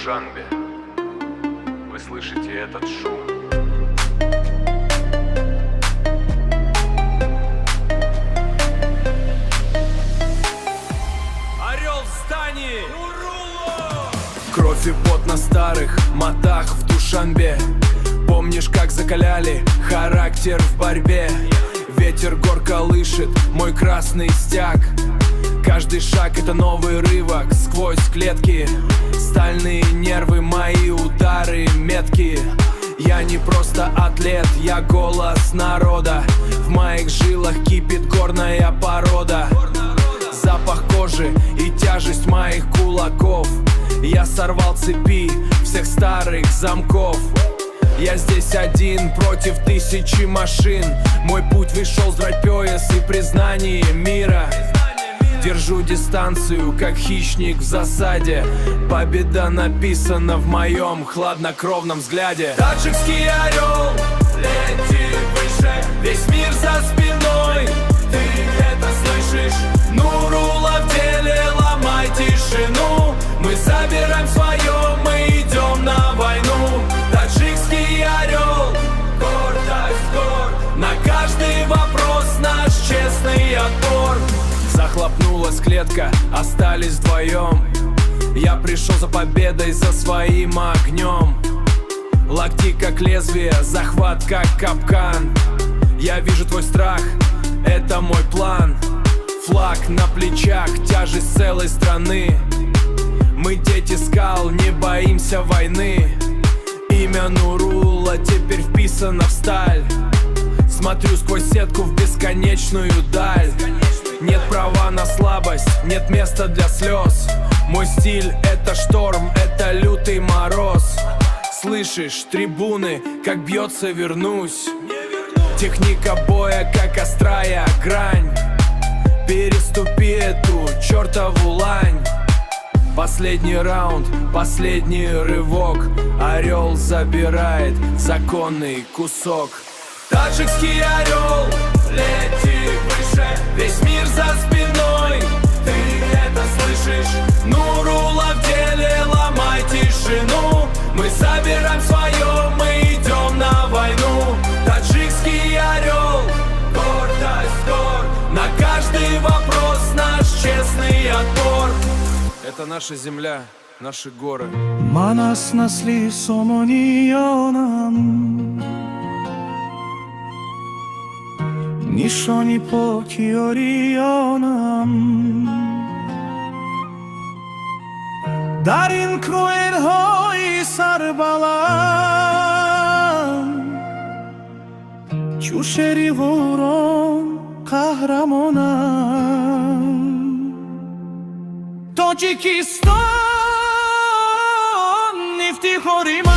Душанбе. Вы слышите этот шум? Орел, встани! Кровь и пот на старых матах в Душанбе. Помнишь, как закаляли характер в борьбе? Ветер гор колышет мой красный стяг. Каждый шаг — это новый рывок сквозь клетки. Стальные нервы, мои удары меткие. Я не просто атлет, я голос народа. В моих жилах кипит горная порода. Запах кожи и тяжесть моих кулаков. Я сорвал цепи всех старых замков. Я здесь один против тысячи машин. Мой путь вышел сдрать пояс и признание мира. Держу дистанцию, как хищник в засаде. Победа написана в моем хладнокровном взгляде. Таджикский орел, лети выше, весь мир за спиной. Ты это слышишь? Нурула в деле, ломай тишину. Мы забираем свое, мы идем на войну. Таджикский орел, гордость гор. На каждый вопрос наш честный отбор. Захлопнулась клетка, остались вдвоем. Я пришел за победой, за своим огнем. Локти как лезвие, захват как капкан. Я вижу твой страх, это мой план. Флаг на плечах, тяжесть целой страны. Мы дети скал, не боимся войны. Имя Нурула теперь вписано в сталь. Смотрю сквозь сетку в бесконечную даль. Нет права на слабость, нет места для слез. Мой стиль — это шторм, это лютый мороз. Слышишь, трибуны, как бьется, вернусь. Техника боя, как острая грань. Переступи эту чертову лань. Последний раунд, последний рывок. Орел забирает законный кусок. Таджикский орел, лети выше, весь мир за спиной. Ты это слышишь? Нурула в деле, ломай тишину. Мы забираем свое, мы идем на войну. Таджикский орел, гордость гор. На каждый вопрос наш честный отбор. Это наша земля, наши горы. Манас насли сомонионам. Нишони по Киорионам. Дарин круэлхои сарбалам. Чушери гурон кахрамонам. Тоджикистан нифтихорим.